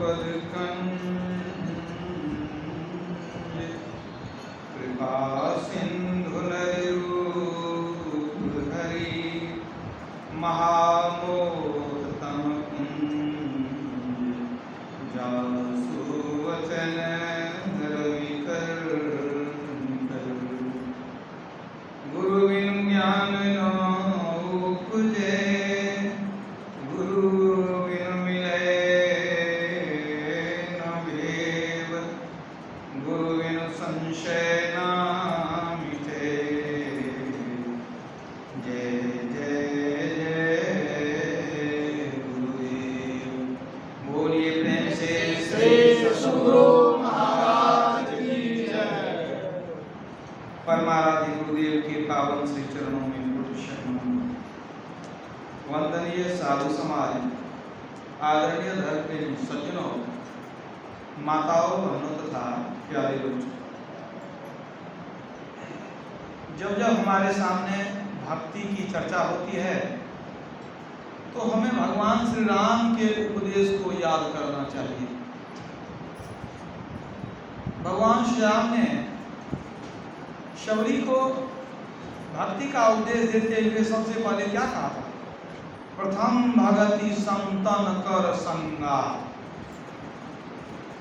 पद कृपा सिंधु हरि महामोहतम जासु वचन रविकर गुरु बिनु ज्ञान न उपजे गुरु बिनु मिले न भेद गुरु बिनु संशय न मिटे। जय जय जय गुरुदेव। बोलिए प्रेम से श्री सद्गुरु महाराज की जय। परमाराध्य गुरुदेव के पावन श्री चरणों में वंदनीय साधु समाज, आदरणीय धर्म प्रेमी सज्जनों, माताओं, बहनों तथा प्यारे बच्चों, जब जब हमारे सामने भक्ति की चर्चा होती है तो हमें भगवान श्री राम के उपदेश को याद करना चाहिए। भगवान श्री राम ने शबरी को भक्ति का उपदेश देते हुए सबसे पहले क्या कहा था? प्रथम भगति संतन कर संगा।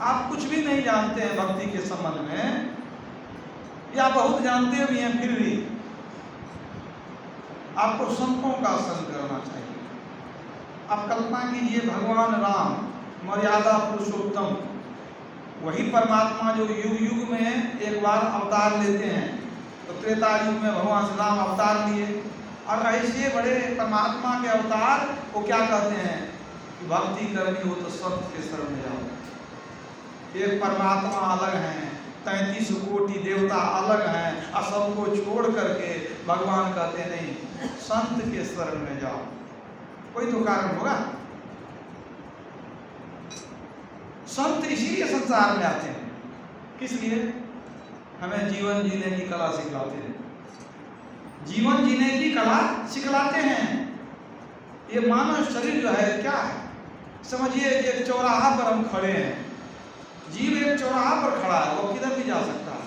आप कुछ भी नहीं जानते हैं भक्ति के संबंध में, या बहुत जानते भी हैं, फिर भी आपको संतों का संग करना चाहिए। आप कल्पना कीजिए, भगवान राम मर्यादा पुरुषोत्तम, वही परमात्मा जो युग युग में एक बार अवतार लेते हैं। तो त्रेता युग में भगवान श्री राम अवतार लिए, और ऐसे बड़े परमात्मा के अवतार को क्या कहते हैं कि भक्ति करनी हो तो संत के शरण में जाओ। एक परमात्मा अलग हैं, 33 कोटि देवता अलग हैं, और सबको छोड़ करके भगवान कहते नहीं, संत के शरण में जाओ। कोई तो कारण होगा। संत इसीलिए संसार में आते हैं, किस लिए? हमें जीवन जीने की कला सिखलाते हैं, जीवन जीने की कला सिखलाते हैं। ये मानव शरीर जो है क्या है, समझिए कि एक चौराहा पर हम खड़े हैं। जीव एक चौराहा पर खड़ा है, वो किधर भी जा सकता है।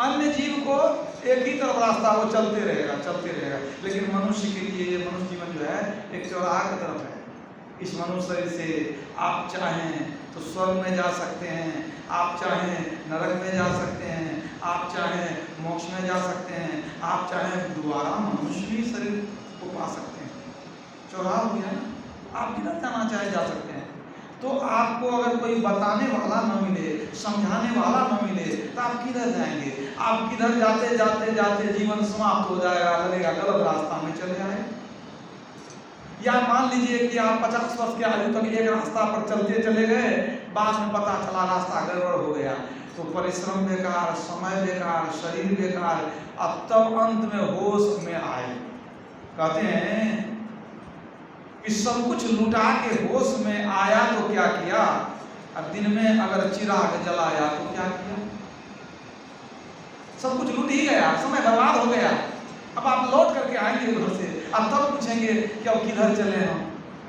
अन्य जीव को एक ही तरफ रास्ता, वो चलते रहेगा। लेकिन मनुष्य के लिए ये मनुष्य जीवन जो है एक चौराहा की तरफ है। इस मनुष्य शरीर से आप चाहें तो स्वर्ग में जा सकते हैं, आप चाहें नरक में जा सकते हैं, आप चाहें मोक्ष में जा सकते हैं, आप चाहें दोबारा मनुष्य भी शरीर को पा सकते हैं। चौराहा हो गया ना, आप किधर जाना चाहे जा सकते हैं। तो आपको अगर कोई बताने वाला न मिले, समझाने वाला न मिले, तो आप किधर जाएंगे? आप किधर जाते जाते जाते जीवन समाप्त हो जाएगा, लगेगा गलत रास्ता में चले आए। या मान लीजिए कि आप 50 वर्ष के आयु तक एक रास्ता पर चलते चले गए, बाद में पता चला रास्ता गड़बड़ हो गया, तो परिश्रम बेकार, समय बेकार, शरीर बेकार। अब तब अंत में होश में आए। कहते हैं कि सब कुछ लुटा के होश में आया तो क्या किया? अब दिन में अगर चिराग जलाया तो क्या किया? सब कुछ लूट ही गया, समय बर्बाद हो गया। अब आप लौट करके आएंगे घर से, अब तब पूछेंगे कि अब किधर चले हम?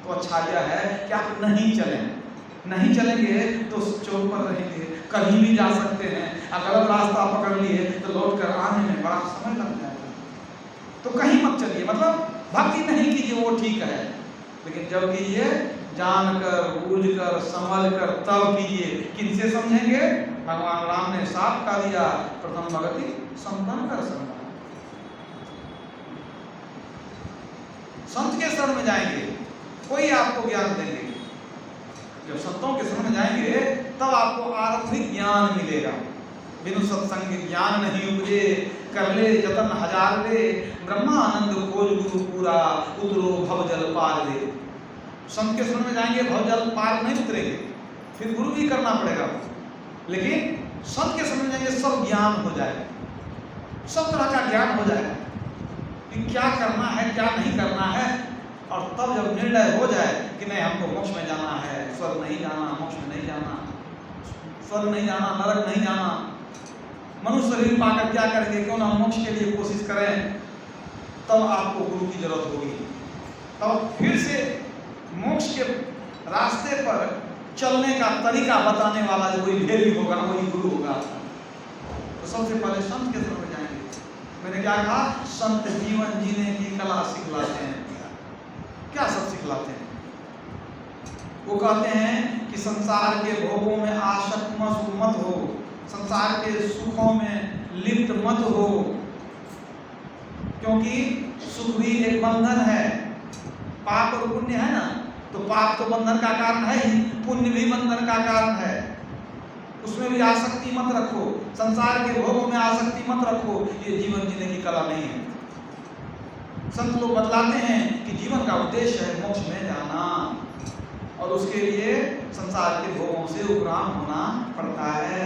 तो अच्छा यह है कि आप नहीं चलेंगे तो चौक पर रहेंगे, कहीं भी जा सकते हैं। अगर रास्ता पकड़ लिए तो लौट कर आने में बड़ा समय लग जाएगा। तो कहीं मत चलिए, मतलब भक्ति नहीं कीजिए, वो ठीक है, लेकिन जब कीजिए जानकर, बूझकर, समझकर तब कीजिए। किनसे समझेंगे? भगवान राम ने साफ कह दिया, प्रथम भगति संतन कर संगा। संत के शरण में जाएंगे, कोई आपको ज्ञान देंगे। जब संतों के शरण में जाएंगे तब आपको आरंभिक ज्ञान मिलेगा। बिनु सत्संग ज्ञान नहीं उपजे, कर ले जतन हजार ले, ब्रह्मानंद खोज गुरु पूरा, उतरो भव जल पार ले। संत के शरण में जाएंगे, भव जल पार नहीं उतरेंगे, फिर गुरु भी करना पड़ेगा। लेकिन संत के शरण में जाएंगे, सब ज्ञान हो जाएगा, सब तरह का ज्ञान हो जाएगा कि क्या करना है, क्या नहीं करना है। और तब जब निर्णय हो जाए कि नहीं, हमको मोक्ष में जाना है, स्वर्ग नहीं जाना, मोक्ष में नहीं जाना, स्वर्ग नहीं जाना, नरक नहीं जाना, मनुष्य शरीर पाकर क्या करेंगे, क्यों ना मोक्ष के लिए कोशिश करें, तब आपको गुरु की जरूरत होगी। तब फिर से मोक्ष के रास्ते पर चलने का तरीका बताने वाला जो कोई भेदी होगा वही गुरु होगा। तो सबसे पहले संत के तरफ जाएंगे। मैंने क्या कहा, संत जीवन जीने की कला सिखलाते हैं। क्या सब सिखलाते हैं? वो कहते हैं कि संसार के भोगों में आसक्त मत हो, संसार के सुखों में लिप्त मत हो, क्योंकि सुख भी एक बंधन है। पाप और पुण्य है ना, तो पाप तो बंधन का कारण है ही, पुण्य भी बंधन का कारण है। उसमें भी आसक्ति मत रखो, संसार के भोगों में आसक्ति मत रखो, ये जीवन जीने की कला नहीं है। संत लोग बतलाते हैं कि जीवन का उद्देश्य है मोक्ष में जाना, और उसके लिए संसार के भोगों से उपराम होना पड़ता है।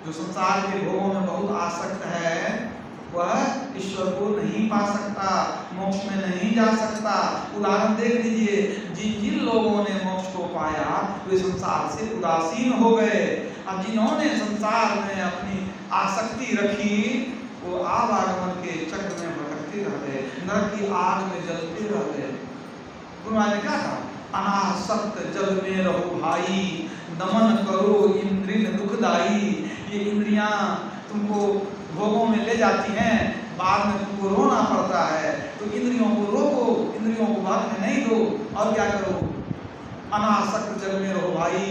जो संसार के भोगों में बहुत आसक्त है वह ईश्वर को नहीं पा सकता, मोक्ष में नहीं जा सकता। उदाहरण देख लीजिए, जिन लोगों ने मोक्ष को पाया वे संसार से उदासीन हो गए, और जिन्होंने संसार में अपनी आसक्ति रखी वो आवागमन के चक्र में भटकते रह गए, नरक की आग में जलते रह गए। गुरु महाराज ने क्या कहा, अनासक्त जग में रहो भाई, दमन करो इंद्रिय दुखदाई। ये इंद्रियां तुमको भोगों में ले जाती हैं, बाद में तुमको रोना पड़ता है, तो इंद्रियों को रोको, इंद्रियों को भागने नहीं दो, और क्या करो, अनासक्त जग में रहो भाई।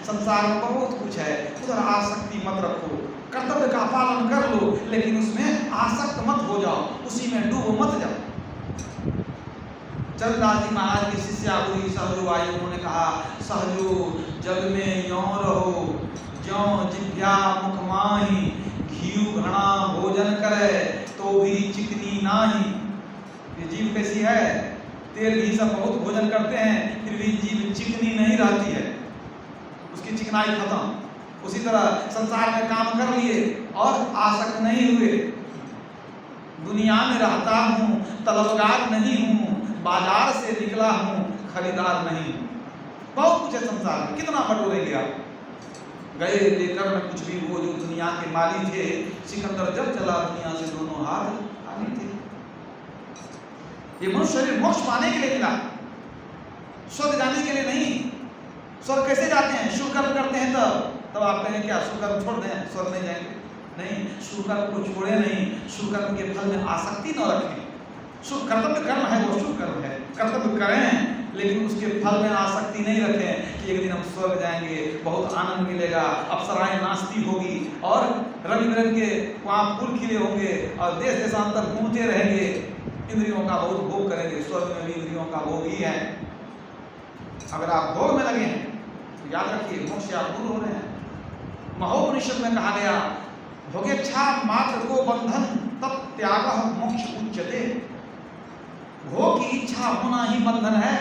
संसार में बहुत कुछ है, उधर आसक्ति मत रखो, कर्तव्य का पालन कर लो, लेकिन उसमें आसक्त मत हो जाओ, उसी में डूबो मत जाओ। चंद्रदास जी महाराज की शिष्या हुई सहजो आई, उन्होंने कहा, सहजो जग में यों रहो ज्यों जिभ्या मुख माही, घीव घड़ा भोजन करे तो भी चिकनी नाही। ये जीभ कैसी है, तेल घी सब बहुत भोजन करते हैं, फिर भी जीभ चिकनी नहीं रहती है, उसकी चिकनाई खत्म। उसी तरह संसार में काम कर लिए और आसक्त नहीं हुए। दुनिया में रहता हूँ तलबगार नहीं हूँ, बाजार से निकला हूँ खरीदार नहीं हूँ। बहुत कुछ है संसार में, कितना बटोरेंगे आप। गए लेकर न कुछ भी, वो जो दुनिया के माली थे, सिकंदर जब चला दुनिया से दोनों हाथ खाली थे। ये मनुष्य शरीर मोक्ष पाने के लिए मिला, स्वर्ग जाने के लिए नहीं। स्वर्ग कैसे जाते हैं, शुभ कर्म करते हैं तब आप कहेंगे क्या शुभ कर्म छोड़ दें स्वर्ग नहीं जाएंगे? नहीं, शुभ कर्म को छोड़े नहीं, शुभ कर्म के फल में आसक्ति न रखें। शुभ कर्तव्य कर्म है, वो शुभ कर्म है, कर्तव्य करें, लेकिन उसके फल में आसक्ति नहीं रखें कि एक दिन हम स्वर्ग जाएंगे, बहुत आनंद मिलेगा, अप्सराएं नाचती होगी और रंग बिरंग के वहाँ फूल खिले होंगे और देश देशांतर घूमते रहेंगे, इंद्रियों का बहुत भोग करेंगे। स्वर्ग में भी इंद्रियों का भोग ही है। अगर आप भोग में लगे हैं तो याद रखिए मोक्ष से आप दूर हो रहे हैं। महोपनिषद में कहा गया, भोगेच्छा मात्र को बंधन तब त्याग मोक्ष उच्यते। भोग की इच्छा होना ही बंधन है,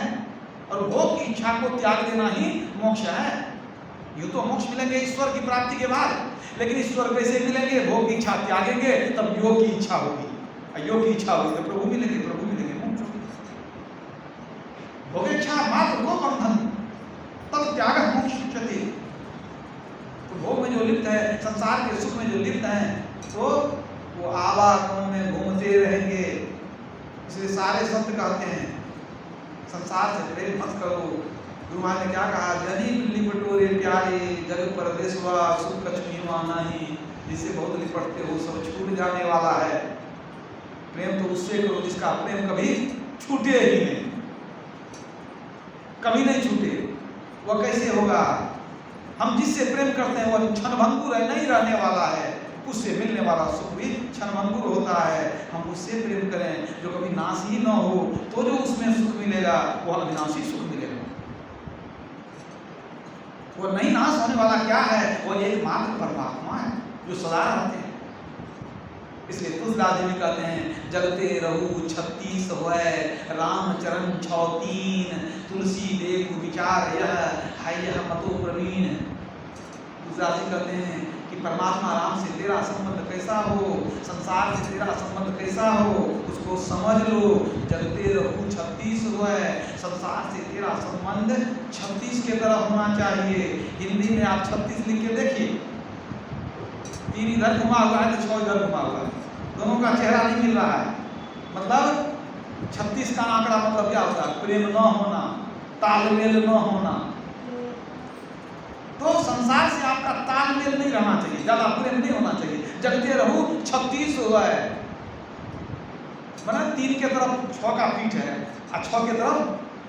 और भोग की इच्छा को त्याग देना ही मोक्ष है। यूं तो मोक्ष मिलेंगे ईश्वर की प्राप्ति के बाद, लेकिन ईश्वर कैसे मिलेंगे? भोग की इच्छा त्यागेंगे तब योग की इच्छा होगी, योग की इच्छा होगी तो प्रभु मिलेंगे, प्रभु मिलेंगे, मोक्ष होगी। भोगेच्छा मात्र को बंधन तब त्याग मोक्ष उच्यते। तो भोग में जो लिप्त है, संसार के सुख में जो लिप्त है, तो वो आवागमन में घूमते रहेंगे। इसलिए सारे संत कहते हैं संसार से प्रेम मत करो। गुरु महाराज ने क्या कहा, जनी लिपटोरे प्यारे जग परदेसवा सुख कछुआ नहीं। जिससे बहुत लिपटते हो सब छूट जाने वाला है। प्रेम तो उससे करो जिसका प्रेम कभी छूटे ही नहीं, कभी नहीं छूटे। वह कैसे होगा? हम जिससे प्रेम करते हैं वह क्षणभंगुर है, नहीं रहने वाला है। उससे मिलने वाला सुख भी क्षणभंगुर होता है। हम उससे प्रेम करें जो कभी नाश ही न हो, तो जो उसमें सुख मिलेगा वह अविनाशी सुख मिलेगा। वो नहीं नाश होने वाला क्या है? वह एकमात्र परमात्मा है जो सदा रहते हैं। इसलिए तुलसीदास जी भी कहते हैं, जगते रहु 36 होय राम चरण 6 तुलसी देख विचार यह है यह मतो प्रवीण। तुलसीदास जी कहते हैं कि परमात्मा राम से तेरा संबंध कैसा हो, संसार से तेरा संबंध कैसा हो, उसको समझ लो। जगते रहु 36 होय, संसार से तेरा संबंध 36 के तरह होना चाहिए। हिंदी में आप 36 लिख के देखिए, 3 इधर घुमा हुआ है तो 6 इधर घुमा हुआ है, दोनों का चेहरा नहीं मिल रहा है। मतलब 36 का आंकड़ा मतलब क्या होता है? प्रेम न होना, तालमेल न होना। तालमेल नहीं रहना चाहिए, ज्यादा प्रेम नहीं होना चाहिए। जगते रहूं 36 हुआ है, मतलब 3 के तरफ 6 का पीठ है और 6 के तरफ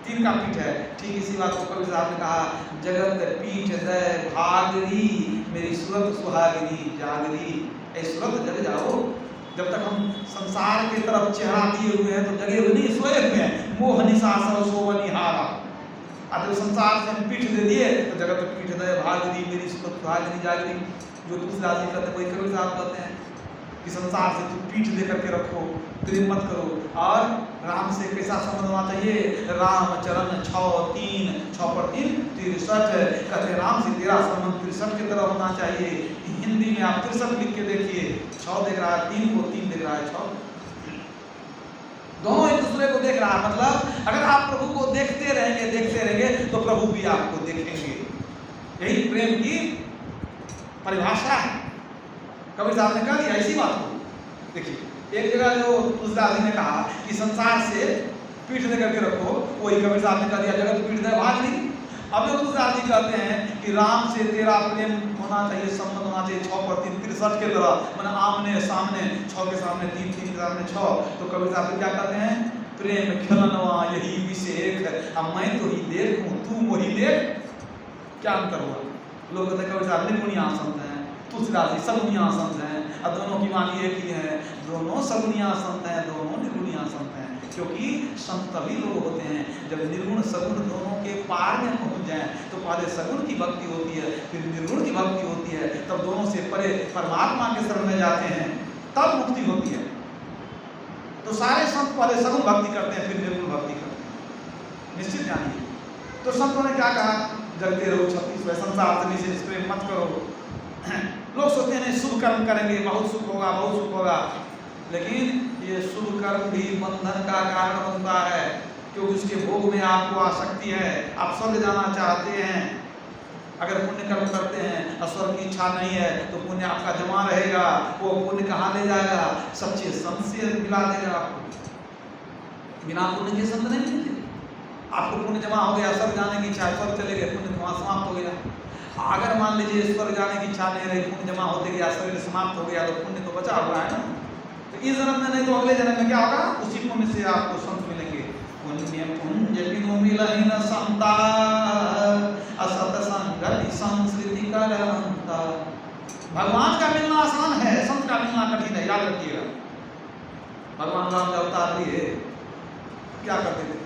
3 का पीठ है। ठीक इसी बात को कबीर साहब ने कहा, जगत पीठ दय भागरी मेरी सूरत सुहागिनी जागरी। ऐ सूरत जग जाओ, जब तक हम संसार की तरफ चेहरा दिए हुए हैं तो जगे हुए नहीं, सोए हुए हैं। मोह निशा सब सोवनिहारा, अब संसार से हम पीठ दे दिए तो जगत पीठ दय भागरी मेरी सूरत सुहागिनी जागरी। जो तुलसीदास जी कहते हैं वही कबीर साहब कहते हैं कि संसार से तुम पीठ दे करके रखो, प्रेम मत करो। और राम से कैसा संबंध होना चाहिए, राम चरण 6:3 6 पर 3 63 कहते राम से तेरा संबंध 63 की तरह होना चाहिए। हिंदी में आप 63 लिख के देखिए, 6 देख रहा है 3 को, 3 देख रहा है 6, दोनों एक दूसरे को देख रहा है। मतलब अगर आप प्रभु को देखते रहेंगे तो प्रभु भी आपको देखेंगे। यही प्रेम की परिभाषा है। कबीर साहब ने कह दिया इसी बात को। देखिए एक जगह जो तुलसीदास जी ने कहा कि संसार से पीठ दे करके रखो, वही कबीर साहब ने कह दिया जगत पीठ दे भागरी। अब जो तुलसीदास जी कहते हैं कि राम से तेरा प्रेम होना चाहिए, संबंध होना चाहिए 6 पर 3 63 के तरह, मैंने आमने सामने 6 के सामने 3 3 के सामने 6। तो कबीर साहब क्या कहते हैं, प्रेम खिलनवा यही विषेक, अब मैं तो ही देखूं तू मोही देख। क्या अंतर हुआ? लोग कहते हैं कबीर साहब निर्गुणिया संत हैं, तुलसीदास जी सगुनिया संत हैं, और दोनों की वाणी एक ही है। दोनों सगुनिया संत हैं, दोनों निर्गुणिया संत हैं। क्योंकि संत तभी लोग होते हैं जब निर्गुण सगुण दोनों के पार में पहुंच जाएं। तो पहले सगुण की भक्ति होती है, फिर निर्गुण की भक्ति होती है, तब दोनों से परे परमात्मा के शरण में जाते हैं, तब मुक्ति होती है। तो सारे संत पहले सगुण भक्ति करते हैं, फिर निर्गुण भक्ति करते हैं, निश्चित जानिए। तो संतों ने क्या कहा, जगते रहो 36 संसार से विशेष प्रेम मत करो। लोग सोचते हैं नहीं शुभ कर्म करेंगे बहुत सुख होगा, बहुत सुख होगा, लेकिन ये शुभ कर्म भी बंधन का कारण बनता है, क्योंकि उसके भोग में आपको आसक्ति है। आप स्वर्ग जाना चाहते हैं, अगर पुण्य कर्म करते हैं और स्वर्ग की इच्छा नहीं है तो पुण्य आपका जमा रहेगा। वो पुण्य कहाँ ले जाएगा, सच्चे संत से मिला देगा आपको। बिना पुण्य के संत नहीं मिलते। आपको पुण्य जमा हो गया, स्वर्ग जाने की इच्छा, स्वर्ग चले गए, पुण्य वहाँ समाप्त हो गया। अगर मान लीजिए स्वर्ग जाने की इच्छा नहीं रही, पुण्य जमा होते गया, शरीर समाप्त हो गया, तो पुण्य तो बचा हुआ है ना। तो इस जन्म में नहीं तो अगले जन्म में क्या होगा, उसी पुण्य से आपको संत मिलेंगे। पुण्य पुंज बिनु मिलहि न संता, असत संगति संस्कृति करंता। भगवान का मिलना आसान है, संत का मिलना कठिन है, याद रखिएगा। भगवान राम जब अवतार लिए क्या करते थे,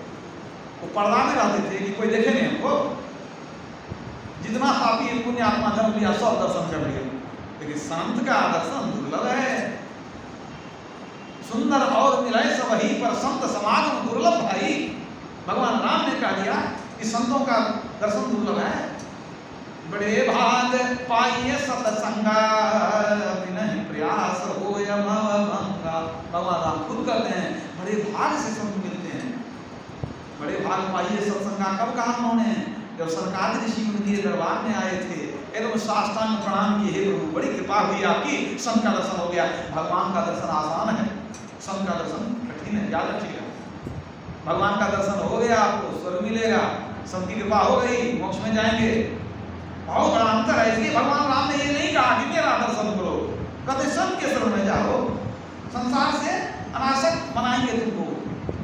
वो पर्दा में रहते थे कि कोई देखे नहीं हमको। जितना पापी पुण्य आत्मा जन्म लिया सब दर्शन कर लिया, लेकिन संत का दर्शन दुर्लभ है। सुंदर और मिलाए सब ही पर संत समागम दुर्लभ भाई। भगवान राम ने कह दिया कि संतों का दर्शन दुर्लभ है। बड़े भाग पाइए सत्संगा, नहीं प्रयास हो या भंगा। भगवान राम खुद कहते हैं बड़े भाग से संत मिलते हैं। बड़े भाग पाइए सत्संगा कब कहा उन्होंने, जब सरकार ऋषि उनके दरबार में आए थे, एकदम साष्टांग प्रणाम किए, हे प्रभु बड़ी कृपा हुई आपकी, संत का दर्शन हो गया। भगवान का दर्शन आसान है, संत का दर्शन कठिन है, याद रखिएगा। भगवान का दर्शन हो गया आपको स्वर्ग मिलेगा, संत की कृपा हो गई मोक्ष में जाएंगे। बहुत बड़ा अंतर है। इसलिए भगवान राम ने ये नहीं कहा कि मेरा दर्शन करो, कहते संत के शरण में जाओ। संसार से अनासक्त बनाएंगे तुमको,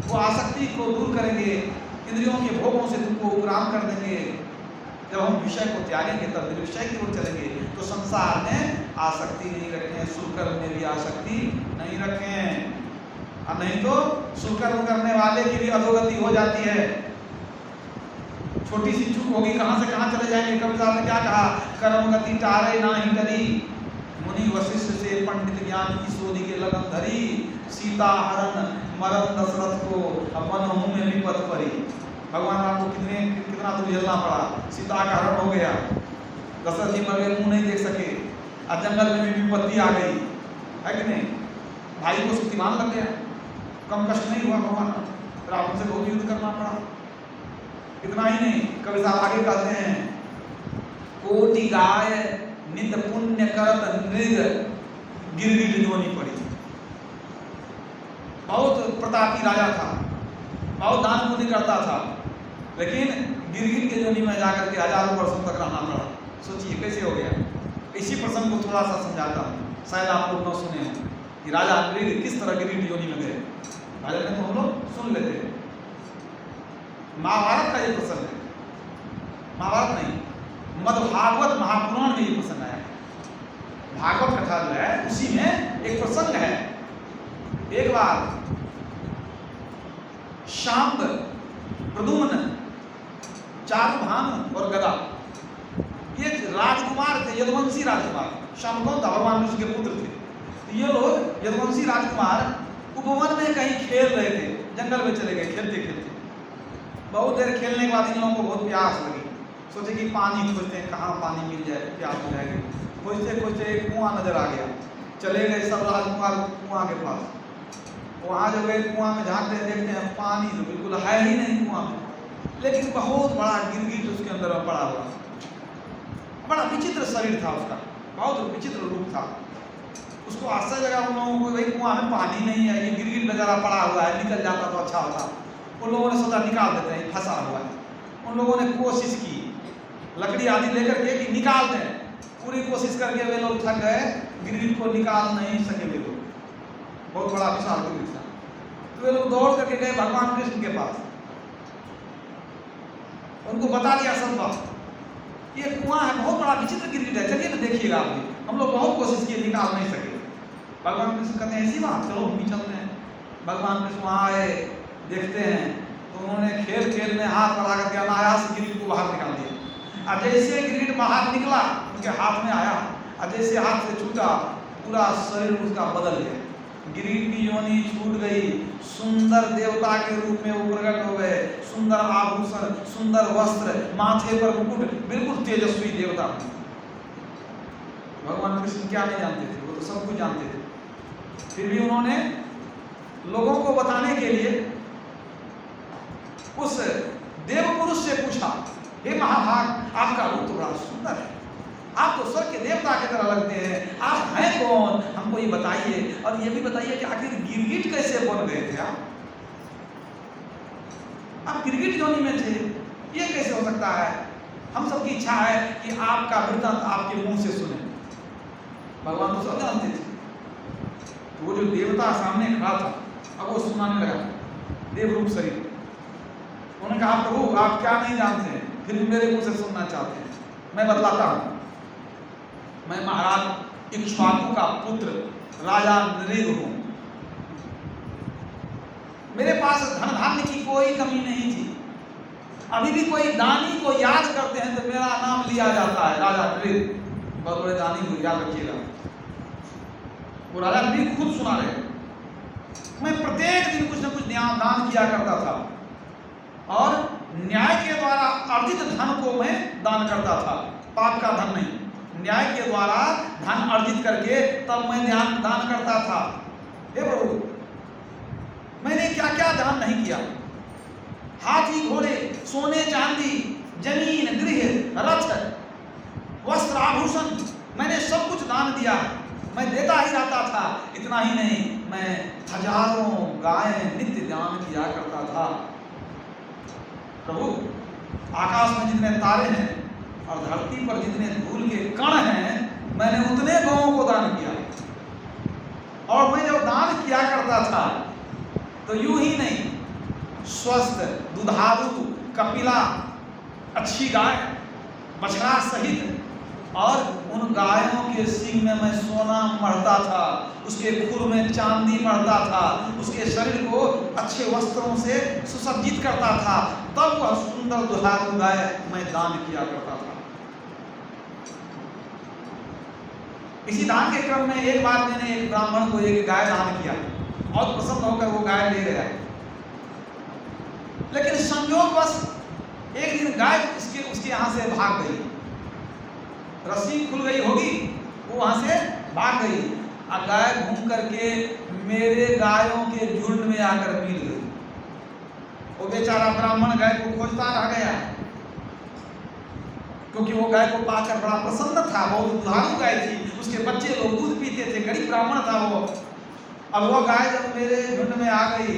वो आसक्ति को दूर करेंगे, इंद्रियों के भोगों से तुमको उपराम कर देंगे। जब हम विषय को त्यागेंगे तब निर्विषय की ओर चलेंगे। तो संसार में आसक्ति नहीं रखें, शुभ कर्म में भी आसक्ति नहीं रखें, और नहीं तो शुभ कर्म करने वाले की भी अधोगति हो जाती है। छोटी सी चूक होगी, कहां से कहां चले जाएंगे। कबीर साहब ने क्या कहा, कर्म गति टारे ना ही डरी, मुनि वशिष्ठ से पंडित ज्ञान की सोधी के लगन धरी। सीता हरण मरण दशरथ को मन मुंह में विपत पड़ी। भगवान राम को कितना दूर झेलना पड़ा। सीता का हरण हो गया, दशरथ जी मर गए, मुंह नहीं देख सके, और जंगल में भी विपत्ति आ गई, है कि नहीं। भाई को शक्तिमान लग गया, कम कष्ट नहीं हुआ भगवान रावण से बहुत युद्ध करना पड़ा। इतना ही नहीं, कबीर साहब आगे कहते हैं, कोटि गाय नित पुण्य करत नृग, गिरगिट जोनी पड़ी। बहुत प्रतापी राजा था, बहुत दान पुण्य करता था, लेकिन गिरगिट के जोनी में जाकर के हजारों वर्षों तक रहना पड़ा। सोचिए कैसे हो गया। इसी प्रसंग को थोड़ा सा समझाता हूँ, शायद आप लोग न सुने हों कि राजा नृग किस तरह गिरिट योनि में गए। राजा ने तो हम लोग सुन लेते हैं, महाभारत का ये प्रसंग है, महाभारत नहीं, मद्भागवत महापुराण में ये प्रसंग आया है। भागवत कथा जो है उसी में एक प्रसंग है। एक बार शांब, प्रद्युम्न, चारुभानु और गदा ये राजकुमार थे, यदुवंशी राजकुमार। शांब कौन था? भगवान विष्णु के पुत्र थे। तो ये लोग यदुवंशी राजकुमार उपवन में कहीं खेल रहे थे, जंगल में चले गए खेलते खेलते। बहुत देर खेलने के बाद इन लोगों को बहुत प्यास लगी, सोचे कि पानी खोजते हैं, कहाँ पानी मिल जाए, प्यास हो जाएगी। खोजते खोजते एक कुआं नजर आ गया, चले गए सब राजकुमार कुआं के पास। वहाँ जब गए कुआं में झांकते देखते हैं पानी तो बिल्कुल है ही नहीं कुआं में, लेकिन बहुत बड़ा गिरगिट उसके अंदर पड़ा हुआ। बड़ा विचित्र शरीर था उसका, बहुत विचित्र रूप था। उसको आश्चर्य लगा उन लोगों को, भाई कुआं में पानी नहीं है, ये गिरगिट बेचारा पड़ा हुआ है, निकल जाता तो अच्छा होता। उन लोगों ने सोचा निकाल देते हैं, फंसा हुआ है। उन लोगों ने कोशिश की लकड़ी आदि लेकर के कि निकाल दें, पूरी कोशिश करके वे लोग थक गए, गिरगिट को निकाल नहीं सके वे लोग, बहुत बड़ा विशाल गिरगिट था। तो वे लोग दौड़ करके गए भगवान कृष्ण के पास, उनको बता दिया सब बात, ये कुआं है, बहुत बड़ा विचित्र गिरगिट है, चलिए ना देखिएगा आप भी। हम लोग बहुत कोशिश किए, निकाल नहीं सके। भगवान कृष्ण कहते हैं ऐसी बात, चलो हम भी चलते हैं। भगवान कृष्ण वहाँ आए, देखते हैं तो उन्होंने खेल खेल में हाथ बढ़ा करके अनायास गिरगिट को बाहर निकाल दिया। और जैसे गिरगिट बाहर निकला उनके हाथ में आया, और जैसे हाथ से छूटा पूरा शरीर उसका बदल गया, गिरगिट की योनि छूट गई, सुंदर देवता के रूप में वो प्रकट हो गए, सुंदर आभूषण, सुंदर वस्त्र, माथे पर मुकुट, बिल्कुल तेजस्वी देवता। भगवान कृष्ण क्या नहीं जानते थे, वो तो सब कुछ जानते थे। फिर भी उन्होंने लोगों को बताने के लिए उस देव पुरुष से पूछा, हे महाभाग, आपका रूप तो बड़ा सुंदर है, आप तो स्वर्ग के देवता की तरह लगते हैं, आप हैं कौन, हमको ये बताइए, और ये भी बताइए कि आखिर गिरगिट कैसे बन गए थे आप गिरगिट योनि में थे, ये कैसे हो सकता है? हम सबकी इच्छा है कि आपका वृत्तांत आपके मुंह से सुने। भगवान तो सब जानते थे। वो जो देवता सामने खड़ा था, अब वो सुनाने लगा, देव रूप शरीर। उन्होंने कहा, प्रभु आप क्या नहीं जानते हैं, फिर भी मेरे मुंह से सुनना चाहते हैं, मैं बतलाता हूँ। मैं महाराज इक्ष्वाकु का पुत्र राजा नृग हूँ। मेरे पास धन धान्य की कोई कमी नहीं थी। अभी भी कोई दानी को याद करते हैं तो मेरा नाम लिया जाता है, राजा नृग। बहुत बड़े दानी को याद रखिएगा। वो राजा नृग खुद सुना रहे, मैं प्रत्येक दिन कुछ न कुछ दान किया करता था, और न्याय के द्वारा अर्जित धन को मैं दान करता था, पाप का धन नहीं, न्याय के द्वारा धन अर्जित करके तब मैं दान करता था। हे प्रभु, मैंने क्या क्या दान नहीं किया, हाथी घोड़े, सोने चांदी, जमीन, गृह, रथ, वस्त्र, आभूषण, मैंने सब कुछ दान दिया, मैं देता ही रहता था। इतना ही नहीं, मैं हजारों गायें नित्य दान किया करता था। प्रभु, आकाश में जितने तारे हैं और धरती पर जितने धूल के कण हैं, मैंने उतने गौओं को दान किया। और मैं जब दान किया करता था तो यूं ही नहीं, स्वस्थ, दुधारू, कपिला, अच्छी गाय, बछड़ा सहित, और उन गायों के सींग में मैं सोना मढ़ता था, उसके खुर में चांदी मढ़ता था, उसके शरीर को अच्छे वस्त्रों से सुसज्जित करता था, तब वह सुंदर दुधारू गाय मैं दान किया करता था। इसी दान के क्रम में एक बार मैंने एक ब्राह्मण को एक गाय दान किया, और प्रसन्न होकर वो गाय ले गया। लेकिन संयोगवश एक दिन गाय उसके यहाँ से भाग गई, रस्सी खुल गई होगी, वो वहां से भाग गई, और गाय घूम करके मेरे गायों के झुंड में आकर मिल गई। वो बेचारा ब्राह्मण गाय को खोजता रह गया, क्योंकि वो गाय को पाकर बड़ा प्रसन्न था, बहुत दुधारू गाय थी, उसके बच्चे लोग दूध पीते थे, गरीब ब्राह्मण था वो। अब वो गाय जब मेरे झुंड में आ गई,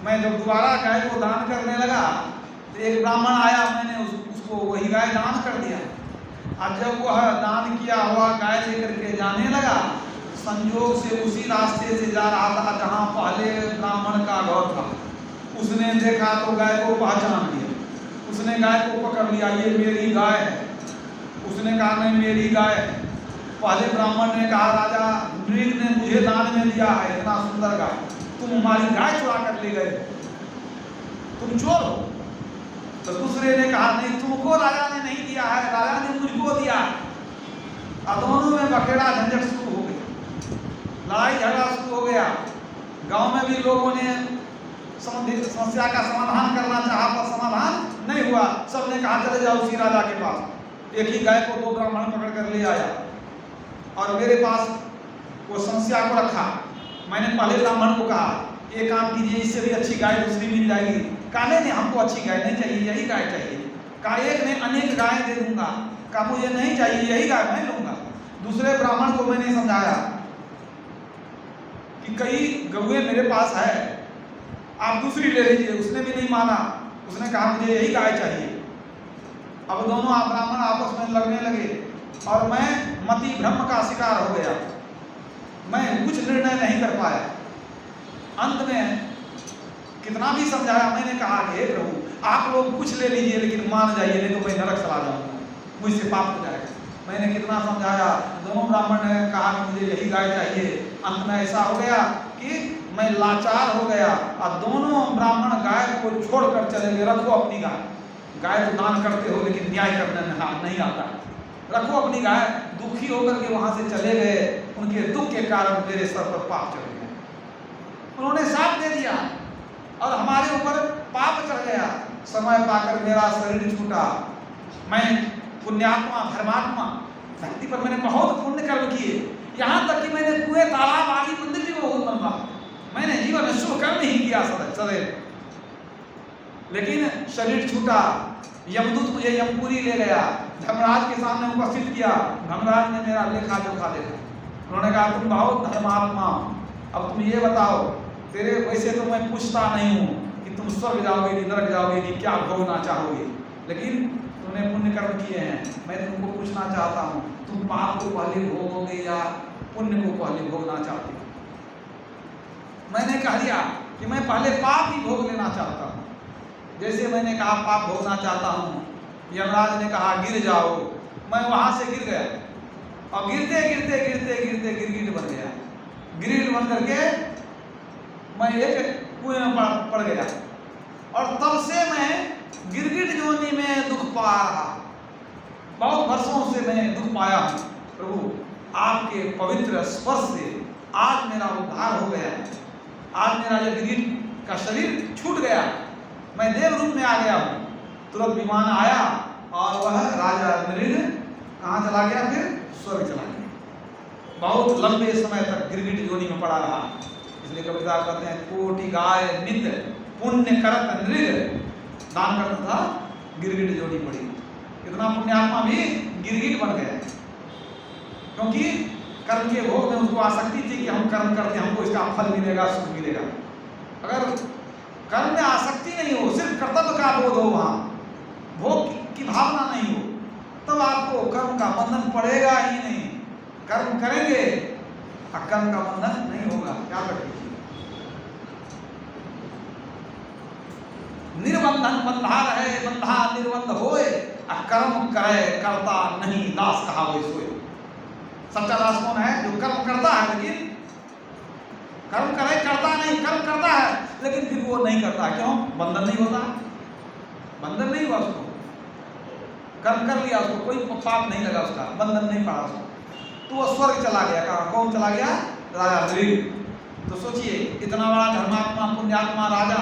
मैं जब दोबारा गाय को दान करने लगा तो एक ब्राह्मण आया, मैंने उसको वही गाय दान कर दिया। और जब वह दान किया हुआ गाय लेकर के जाने लगा, संयोग से उसी रास्ते से जा रहा था जहाँ पहले ब्राह्मण का घर था। उसने देखा तो गाय को पहचान लिया, उसने गाय को पकड़ लिया, ये मेरी गाय है। उसने कहा नहीं मेरी गाय है। पहले ब्राह्मण ने कहा राजा मृग ने मुझे दान में दिया है इतना सुंदर गाय, तुम हमारी गाय चुरा कर ले गए, तुम चोर हो। तो दूसरे ने कहा नहीं तुमको राजा ने नहीं दिया है, राजा ने मुझको दिया है। और दोनों में बखेड़ा झंझट शुरू हो गई, लड़ाई झगड़ा शुरू हो गया। गांव में भी लोगों ने समस्या का समाधान करना चाहा पर समाधान नहीं हुआ। सबने कहा चले जाओ उसी राजा के पास। एक ही गाय को 2 ब्राह्मण पकड़ कर ले आया और मेरे पास वो समस्या को रखा। मैंने पहले ब्राह्मण को कहा एक काम कीजिए, इससे भी अच्छी गाय दूसरी मिल जाएगी। कहा नहीं हमको अच्छी गाय नहीं चाहिए, यही गाय चाहिए। कहा एक ने अनेक गाय दे दूंगा। कहा मुझे नहीं चाहिए, यही गाय मैं लूंगा। दूसरे ब्राह्मण को मैंने समझाया कि कई गौएं मेरे पास है, आप दूसरी ले लीजिए। उसने भी नहीं माना, उसने कहा मुझे यही गाय चाहिए। अब दोनों ब्राह्मण आपस में लड़ने लगे और मैं मति भ्रम का शिकार हो गया। मैं कुछ निर्णय नहीं कर पाया। अंत में कितना भी समझाया, मैंने कहा हे प्रभु आप लोग कुछ ले लीजिए लेकिन मान जाइए, नहीं तो मैं नरक चला जाऊंगा, मुझसे पाप हो जाएगा। मैंने कितना समझाया, दोनों ब्राह्मण ने कहा कि मुझे यही गाय चाहिए। अंत में ऐसा हो गया कि मैं लाचार हो गया और दोनों ब्राह्मण गाय को छोड़कर चले गए। रखो अपनी गाय, गाय तो दान करते हो लेकिन न्याय करने नहीं आता, रखो अपनी गाय। दुखी होकर के वहां से चले गए। उनके दुख के कारण मेरे सर पर पाप चढ़ गया। उन्होंने साथ दे दिया और हमारे ऊपर पाप चढ़ गया। समय पाकर मेरा शरीर छूटा। मैं पुण्यात्मा धर्मात्मा धरती पर मैंने बहुत पुण्य कर्म किए, यहाँ तक कि मैंने कुएं तालाब आदि मंदिर भी बहुत बनवा। मैंने जीवन में शुभ कर्म ही किया सदैव, लेकिन शरीर छूटा। यमदूत मुझे यमपुरी ले गया, धर्मराज के सामने उपस्थित किया। धर्मराज ने मेरा लेखा जोखा देखा। उन्होंने कहा तुम बहुत धर्मात्मा, अब तुम ये बताओ, तेरे वैसे तो मैं पूछता नहीं हूँ कि तुम स्वर्ग जाओगे कि नरक जाओगे कि क्या भोगना चाहोगे, लेकिन तुमने पुण्य कर्म किए हैं। मैं तुमको पूछना चाहता हूँ तुम पाप को पहले भोगोगे या पुण्य को पहले भोगना चाहते हो? मैंने कह दिया कि मैं पहले पाप ही भोग लेना चाहता हूँ। जैसे मैंने कहा पाप भोगना चाहता हूँ, यमराज ने कहा गिर जाओ। मैं वहां से गिर गया और गिरते गिरते गिरते गिरते गिरगिट बन गया। गिरगिट बन करके मैं एक कुएं में पड़ गया और तब से मैं गिरगिट जोनी में दुख पा रहा। बहुत वर्षों से मैं दुख पाया हूँ। प्रभु आपके पवित्र स्पर्श से आज मेरा उद्धार हो गया। आज मेरा ये गिरगिट का शरीर छूट गया, मैं देव रूप में आ गया हूँ। तुरंत विमान आया और वह राजा मृग कहाँ चला गया? फिर स्वर्ग चला गया। बहुत लंबे समय तक गिरगिट जोनी में पड़ा रहा। इसलिए कबीरदास कहते हैं कोटि गाय नित्य पुण्य करत नृग, दान करता था गिरगिट जोनी पड़ी। इतना पुण्यात्मा भी गिरगिट बन गया, क्योंकि कर्म के भोग में उसको आसक्ति थी कि हम कर्म करते हमको इसका फल मिलेगा, सुख मिलेगा। अगर कर्म में आसक्ति नहीं हो, सिर्फ कर्तव्य का बोध हो, वहां भोग की भावना नहीं हो, तब आपको कर्म का बंधन पड़ेगा ही नहीं। कर्म करेंगे और कर्म का बंधन नहीं होगा। क्या रखिए निर्बंधन बंधा रहे, बंधा निर्बंध होए, कर्म करे करता नहीं दास कहा वो सोए। सच्चा दास कौन है? जो कर्म करता है लेकिन कर्म करे करता नहीं, कर्म करता है लेकिन फिर वो नहीं करता। क्यों? बंधन नहीं होता, बंधन नहीं हुआ उसको। कर्म कर लिया, उसको कोई पाप नहीं लगा, उसका बंधन नहीं पड़ा उसको, तो वो स्वर्ग चला गया। कहाँ? कौन चला गया? राजा मृग। तो सोचिए इतना बड़ा धर्मात्मा पुण्यात्मा राजा,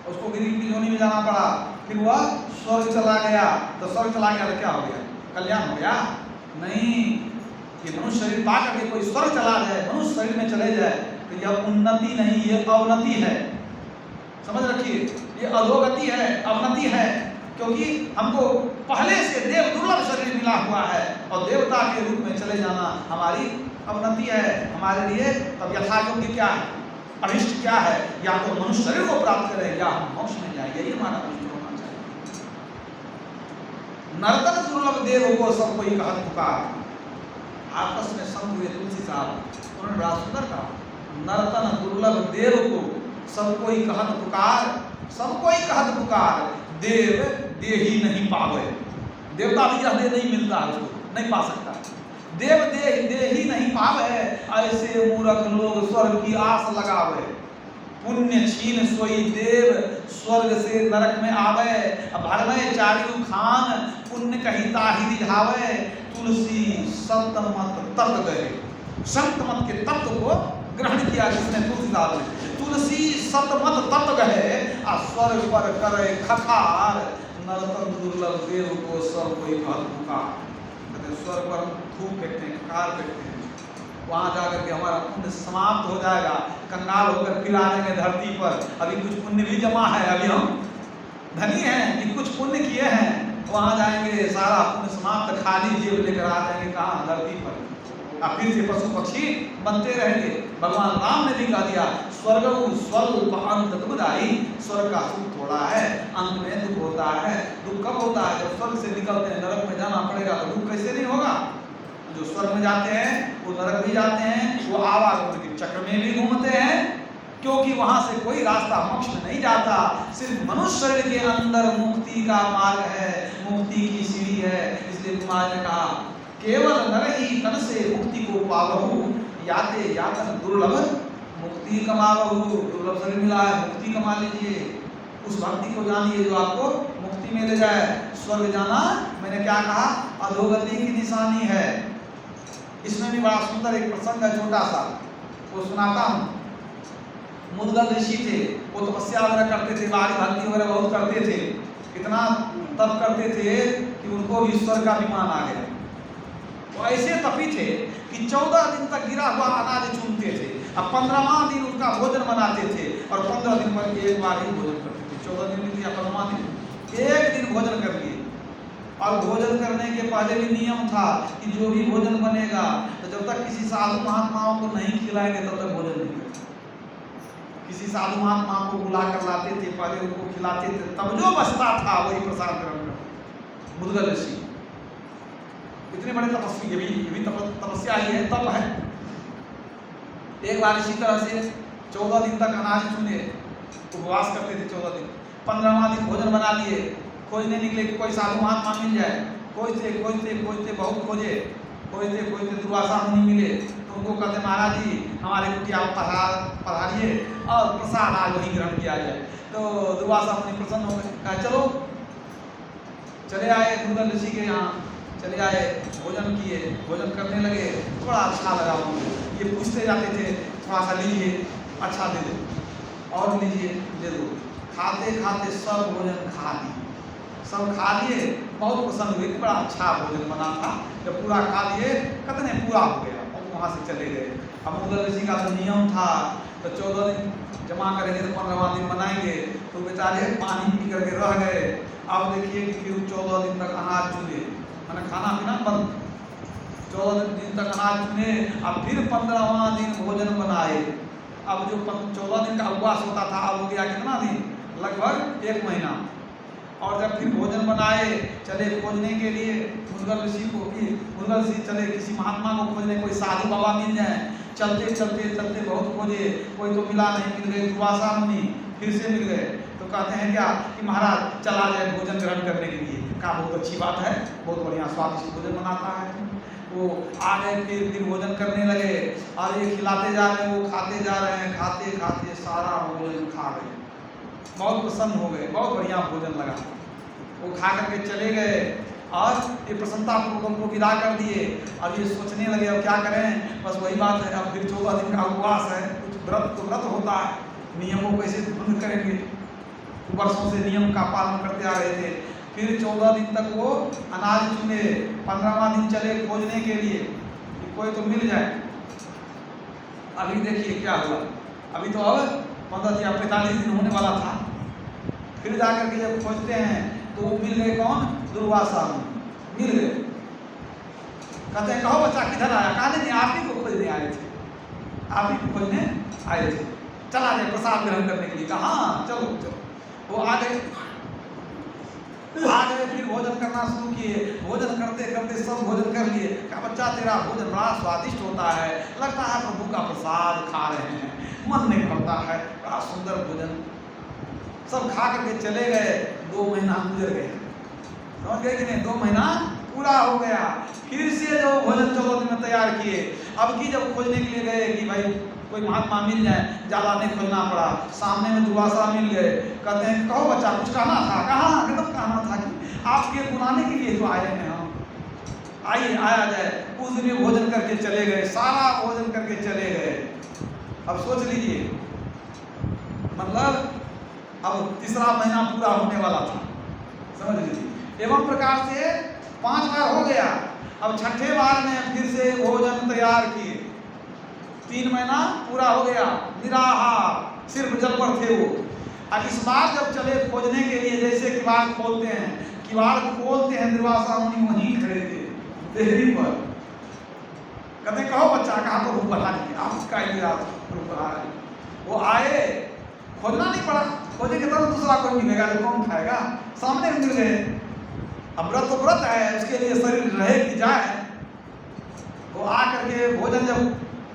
उसको गिरगिट की जोनी में जाना पड़ा, फिर वह स्वर्ग चला गया। तो स्वर्ग चला गया तो क्या हो गया? कल्याण हो गया? नहीं, ये मनुष्य शरीर पा करके कोई स्वर्ग चला जाए, मनुष्य शरीर में चले जाए तो यह उन्नति नहीं, ये अवनति है। समझ रखिए, ये अधोगति है, अवनति है। क्योंकि हमको पहले से देव दुर्लभ शरीर मिला हुआ है और देवता के रूप में चले जाना हमारी अवनति है हमारे लिए। तब यथा योग्य क्या है, अभिष्ट क्या है? या तो मनुष्य शरीर को प्राप्त करें या हम मोक्ष में जाए, यही हमारा अभिष्ट होना चाहिए। नर्तन दुर्लभ देव को सब कोई कहत पुकार। आपस में संत हुए तुलसी साहब, उन्होंने बड़ा सुंदर कहा, नर्तन दुर्लभ देव को सब कोई कहत पुकार, सब कोई कहत पुकार, देव दे ही नहीं पावे। देवता भी यह दे नहीं मिलता है, उसको नहीं पा सकता। देव दे ही नहीं पावे, ऐसे मूर्ख लोग स्वर्ग की आस लगावे। पुण्य छीन सोई देव, स्वर्ग से नरक में आवे। भरवे चारियु खान, पुण्य कही ताहि रिझावे। तुलसी संत मत तत्व गए, संत मत के तत्व को ग्रहण किया जिसने तुलसीदास ने। तुलसी संत मत तत्व गए, आ स्वर्ग पर करे खखार। नर्तन दुर्लभ देव को सब कोई कहत पुकार। स्वर्ग पर थूक फेंकते हैं, खखार फेंकते हैं, वहाँ जाकर के हमारा पुण्य समाप्त हो जाएगा। कंगाल होकर फिर आएंगे धरती पर। अभी कुछ पुण्य भी जमा है, अभी हम धनी हैं कि कुछ पुण्य किए हैं, वहाँ जाएंगे सारा पुण्य समाप्त, खाली जेब लेकर आ जाएंगे कहाँ, धरती पर। अब फिर से पशु पक्षी बनते रहेंगे। भगवान राम ने भी कह दिया, स्वर्ग स्वल्प अंत दुखदाई। स्वर्ग का सुख थोड़ा है, अंत में दुख होता है। दुख कब होता है? जब स्वर्ग से निकलते हैं, नरक में जाना पड़ेगा, तो दुख कैसे नहीं होगा? जो स्वर्ग में जाते हैं वो नरक भी जाते हैं, वो आवागमन के चक्र में भी घूमते हैं, क्योंकि वहां से कोई रास्ता मोक्ष में नहीं जाता। सिर्फ मनुष्य शरीर के अंदर मुक्ति का मार्ग है, मुक्ति की सीढ़ी है। इसलिए महाराज ने कहा, केवल नर ही तन से मुक्ति को पावहु, याते यातन दुर्लभ मुक्ति कमावहु। दुर्लभ शरीर मिला है, मुक्ति कमा लीजिए। उस भक्ति को जानिए जो आपको मुक्ति में ले जाए। स्वर्ग जाना, मैंने क्या कहा, अधोगति की निशानी है। इसमें भी बड़ा सुंदर एक प्रसंग है, छोटा सा, वो सुनाता हूँ। मुद्गल ऋषि थे, वो तपस्या वगैरह करते थे, बाहरी भक्ति वगैरह बहुत करते थे। इतना तप करते थे कि उनको भी ईश्वर का विमान आ गया। वो ऐसे तपी थे कि 14 दिन तक गिरा हुआ अनाज चुनते थे। अब 15वां दिन उनका भोजन बनाते थे, और 15 दिन पर एक बार ही भोजन करते थे। 14 दिन या 15वां दिन एक दिन भोजन कर लिए। और भोजन करने के पहले भी नियम था कि जो भी भोजन बनेगा, तो जब तक किसी साधु महात्माओं को नहीं खिलाएंगे तब तक भोजन नहीं करेंगे। किसी साधु महात्मा को बुला कर लाते थे, पहले उनको खिलाते थे, तब जो बचता था वही प्रसाद ग्रहण करते। मुद्गल ऋषि इतने बड़े तपस्वी, ये भी तपस्या ही है, तप है। एक बार इसी तरह से 14 दिन तक अनाज चुने, उपवास करते थे 14 दिन। 15वां दिन भोजन बना लिए, खोजने निकले कि कोई साधु महात्मा मिल जाए। खोजते खोजते खोजते बहुत खोजे, खोजते खोजते दुर्वासा मुनि मिले। तो उनको कहते, महाराज जी हमारे कुटिया पधारिए और प्रसाद आज वहीं ग्रहण किया जाए। तो दुर्वासा मुनि प्रसन्न हो गए, कहा चलो। चले आए मुद्गल ऋषि के यहाँ, चले आए, भोजन किए, भोजन करने लगे। बड़ा अच्छा लगा उनको। ये पूछते जाते थे, थोड़ा सा लीजिए, अच्छा दे दो, और लीजिए, दे दो। खाते खाते सब भोजन खा लिए, सब खा लिए। बहुत पसंद हुई, बड़ा अच्छा भोजन बना था। जब पूरा खा लिए, कितने पूरा हो गया, और वहाँ से चले गए। अब मुद्गल ऋषि का तो नियम था, तो 14 दिन जमा करेंगे तो 15वां दिन बनाएंगे। तो बेचारे पानी पी करके रह गए। अब देखिए कि फिर 14 दिन तक अनाज चुने, मैंने खाना पीना बंद। 14 दिन तक अनाज चुने, अब फिर 15वां दिन भोजन बनाए। अब जो 14 दिन का उपवास होता था, अब हो गया कितना दिन, लगभग 1 महीना। और जब फिर भोजन बनाए, चले खोजने के लिए मुद्गल ऋषि को, कि मुद्गल ऋषि चले किसी महात्मा को खोजने, कोई साधु बाबा मिल जाए। चलते चलते चलते बहुत खोजे, कोई तो मिला नहीं, मिल गए दुर्वासा मुनि, फिर से मिल गए। तो कहते हैं क्या कि महाराज चला जाए भोजन ग्रहण करने के लिए। कहा बहुत अच्छी बात है, बहुत बढ़िया स्वादिष्ट भोजन बनाता है। वो आ गए, फिर भोजन करने लगे, और ये खिलाते जा रहे हैं, वो खाते जा रहे हैं। खाते खाते सारा भोजन खा गए, बहुत प्रसन्न हो गए, बहुत बढ़िया भोजन लगा। वो खा करके चले गए, और ये प्रसन्नता पूर्वक उनको विदा कर दिए। अब ये सोचने लगे अब क्या करें, बस वही बात है, अब फिर 14 दिन का उपवास है। कुछ व्रत तो व्रत होता है, नियमों कैसे भंग करेंगे। वर्षों से नियम का पालन करते आ रहे थे। फिर 14 दिन तक वो अनाज चुने। 15वां दिन चले खोजने के लिए कि कोई तो मिल जाए। अभी देखिए क्या हुआ, अभी तो अब 15 या 45 दिन होने वाला था। फिर जाकर के जब खोजते हैं तो मिल गए, कौन, दुर्वासा मिल गए। कहते हैं कहो बच्चा किधर आया? कहा नहीं, आप ही को खोजने आए थे, आप ही को खोजने आए थे, चला जाए प्रसाद ग्रहण करने के लिए। कहा हाँ चलो चलो। वो आ गए, आ गए, फिर भोजन करना शुरू किए। भोजन करते करते सब भोजन कर लिए। कहा बच्चा तेरा भोजन बड़ा स्वादिष्ट होता है, लगता है प्रभु का प्रसाद खा रहे हैं, मन नहीं भरता है, बड़ा सुंदर भोजन। सब खा करके चले गए। 2 महीना गुजर गए, समझ गए कि नहीं? 2 महीना पूरा हो गया। फिर से जो भोजन चौदह दिन में तैयार किए। अब की जब खोजने के लिए गए कि भाई कोई महात्मा मिल जाए, ज़्यादा नहीं खोजना पड़ा। सामने में दुर्वासा मिल गए। कहते हैं कहो बच्चा कुछ कहना था? कहाँ एकदम कहना था कि आपके बुलाने के लिए तो आए हैं हम, आइए आया जाए। उस दिन भी भोजन करके चले गए, सारा भोजन करके चले गए। अब सोच लीजिए, मतलब अब तीसरा महीना पूरा होने वाला था, समझ लीजिए। एवं प्रकार से 5 बार हो गया। अब छठे बार में फिर से भोजन तैयार किए। 3 महीना पूरा हो गया, निराहार, सिर्फ जल पर थे वो। अब इस बार जब चले खोजने के लिए, जैसे किवाड़ खोलते हैं, किवाड़ खोलते हैं, निर्वासा मुनि वहीं खड़े थे देहरी पर। कहते कहो बच्चा कहाँ पर भूख बढ़ा दिए आपका भूख बढ़ा रहे। वो आए, खोजना नहीं पड़ा, खोजेंगे तब दूसरा कोई मिलेगा तो कौन खाएगा, सामने मिल गए। अब व्रत तो व्रत है, उसके लिए शरीर रहे कि जाए। वो आ करके भोजन जब